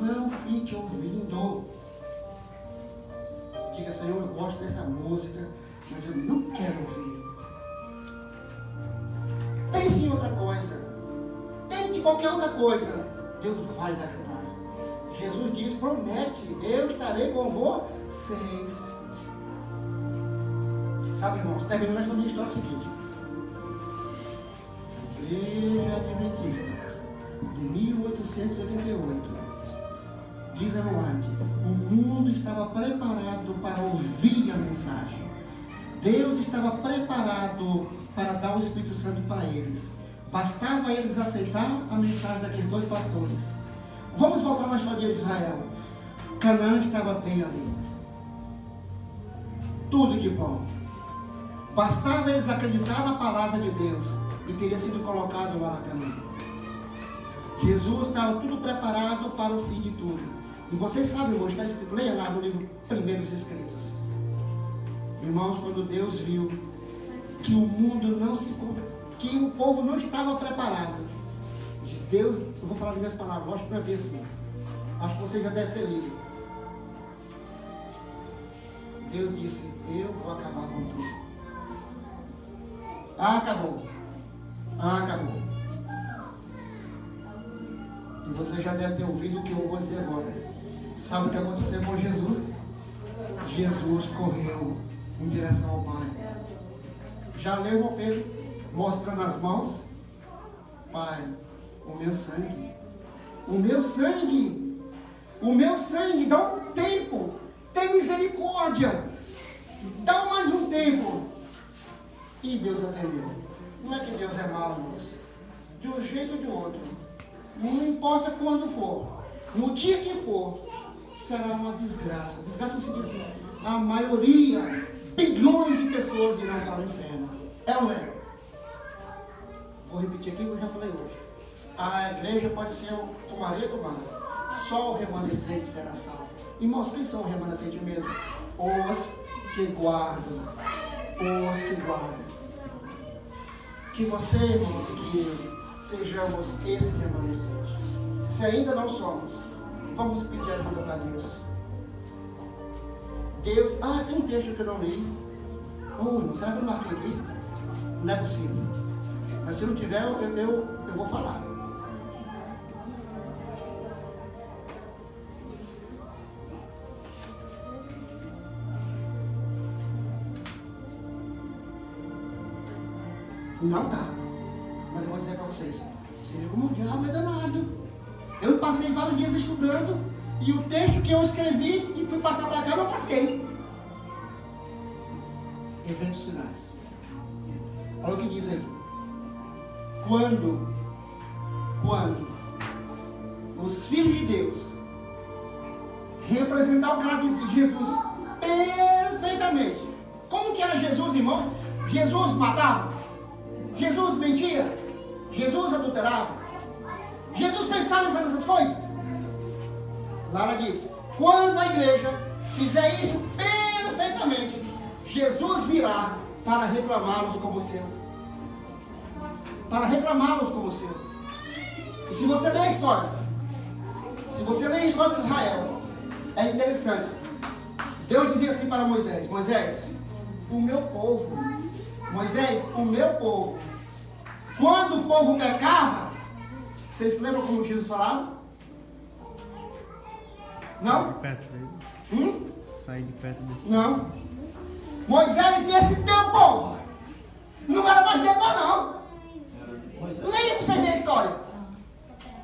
não fique ouvindo. Diga, Senhor, eu gosto dessa música, mas eu não quero ouvir. Pense em outra coisa. Tente qualquer outra coisa. Deus vai lhe ajudar. Jesus diz, promete, eu estarei com vocês. Sabe, irmãos, terminando a minha história é o seguinte. A Igreja Adventista de 1888 diz a White, o mundo estava preparado para ouvir a mensagem. Deus estava preparado para dar o Espírito Santo para eles. Bastava eles aceitar a mensagem daqueles dois pastores. Vamos voltar na história de Israel. Canaã estava bem ali. Tudo de bom. Bastava eles acreditar na palavra de Deus e teria sido colocado lá na Canaã. Jesus estava tudo preparado para o fim de tudo. E vocês sabem, irmãos, está escrito, leia lá no livro Primeiros Escritos. Irmãos, quando Deus viu que o mundo não se que o povo não estava preparado, Deus, eu vou falar minhas palavras, lógico que não é bem assim. Acho que você já deve ter lido. Deus disse, eu vou acabar com tudo. Acabou. Acabou. E você já deve ter ouvido o que eu vou dizer agora. Sabe o que aconteceu com Jesus? Jesus correu em direção ao Pai. Já leu, irmão Pedro, mostrando as mãos? Pai, o meu sangue. O meu sangue. O meu sangue. Dá um tempo. Tem misericórdia. Dá mais um tempo. E Deus atendeu. Não é que Deus é mau, irmãos. De um jeito ou de outro. Não importa quando for. No dia que for, será uma desgraça. Desgraça no sentido assim. A maioria, bilhões de pessoas irão para o inferno. É ou não é? Vou repetir aqui o que eu já falei hoje. A igreja pode ser o marido do mar. Só o remanescente será salvo. Irmãos, quem são os remanescentes mesmo? Os que guardam. Os que guardam. Que você, irmãos, que eu, sejamos esse remanescente. Se ainda não somos, vamos pedir ajuda para Deus. Deus, tem um texto que eu não li. Não será que eu não marquei aqui? Não é possível. Mas se não tiver, eu vou falar. Não está. Mas eu vou dizer para vocês, você vê como o diabo é danado. Eu passei vários dias estudando e o texto que eu escrevi e fui passar para cá, eu não passei. Eventos finais. Olha o que diz aí. Quando os filhos de Deus representar o caráter de Jesus perfeitamente. Como que era Jesus, irmão? Jesus matava? Jesus mentia? Jesus adulterava? Jesus pensava em fazer essas coisas? Lá ela diz, quando a igreja fizer isso perfeitamente, Jesus virá para reclamá-los como seu. Para reclamá-los como seu. E se você ler a história, de Israel, é interessante. Deus dizia assim para Moisés, Moisés, o meu povo, Moisés, o meu povo, quando o povo pecava, vocês se lembram como Jesus falava? Não? Sai de perto dele. Sai de perto desse. Não. Moisés, e esse teu povo? Não era mais teu povo, não. Leia para você ver a história.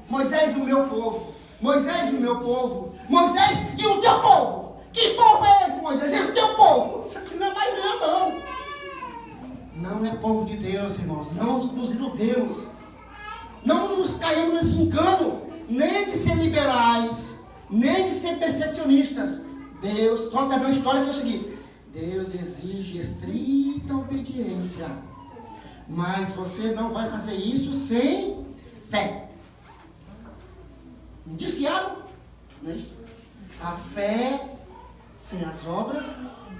Moisés, o meu povo. Moisés, o meu povo. Moisés e o teu povo. Que povo é esse, Moisés? E o teu povo? Isso aqui não é mais meu, não. Não é povo de Deus, irmãos. Não nos iludemos. Não nos caímos nesse engano. Nem de ser liberais. Nem de ser perfeccionistas. Deus, só também uma história que é o seguinte. Deus exige estrita obediência. Mas você não vai fazer isso sem fé. Não disse algo? Não é isso? A fé sem as obras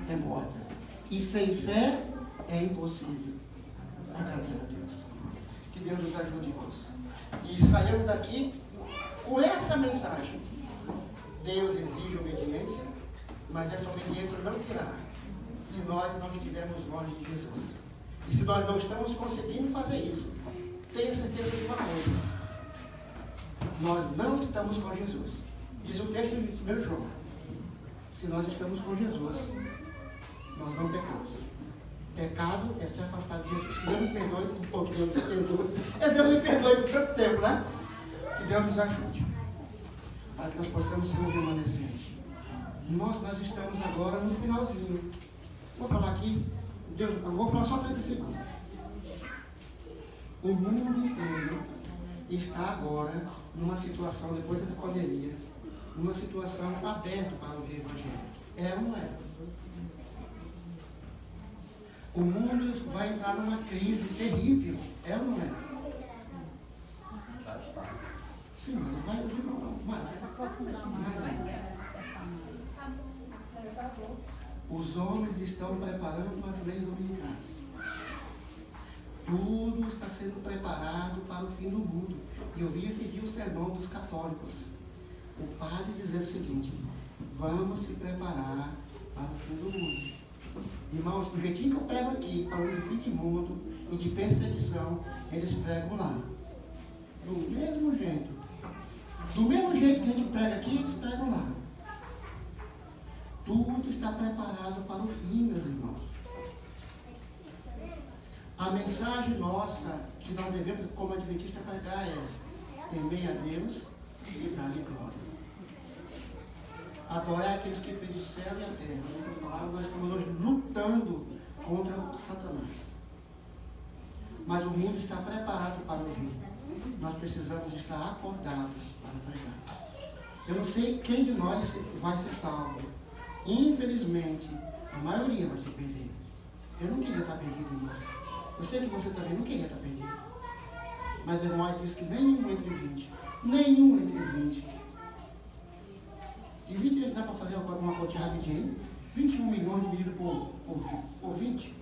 é morta. E sem fé é impossível agradar a Deus. Que Deus nos ajude, irmãos. E saímos daqui com essa mensagem. Deus exige obediência, mas essa obediência não virá se nós não estivermos longe de Jesus. E se nós não estamos conseguindo fazer isso, tenha certeza de uma coisa. Nós não estamos com Jesus. Diz o texto de 1 João. Se nós estamos com Jesus, nós não pecamos. Pecado é se afastar de Jesus. Que Deus me perdoe, que Deus me perdoe. Deus me perdoe por tanto tempo, né? Que Deus nos ajude. Para que nós possamos ser um remanescente. Irmãos, nós estamos agora no finalzinho. Vou falar aqui, eu vou falar só 30 segundos. O mundo inteiro está agora numa situação, depois dessa pandemia, numa situação aberta para ouvir o Evangelho. É ou não é? O mundo vai entrar numa crise terrível. É ou não é? Sim, mas vai ouvir Os homens estão preparando as leis dominicais. Tudo está sendo preparado para o fim do mundo. E eu vi esse dia o sermão dos católicos. O padre dizendo o seguinte: vamos se preparar para o fim do mundo. Irmãos, do jeitinho que eu prego aqui, falando de fim de mundo e de perseguição, eles pregam lá. Do mesmo jeito. Do mesmo jeito que a gente prega aqui, eles pregam lá. Tudo está preparado para o fim, meus irmãos. A mensagem nossa que nós devemos, como adventista, pregar é: temer a Deus e dar-lhe glória. Adorar aqueles que fez o céu e a terra. Em outra palavra, nós estamos hoje lutando contra Satanás. Mas o mundo está preparado para ouvir. Nós precisamos estar acordados para pregar. Eu não sei quem de nós vai ser salvo. Infelizmente, a maioria vai se perder. Eu não queria estar perdido, irmão. Eu sei que você também não queria estar perdido. Mas a irmã diz que nenhum entre 20. Nenhum entre 20. De 20 dá para fazer uma continha rapidinho. 21 milhões dividido por 20.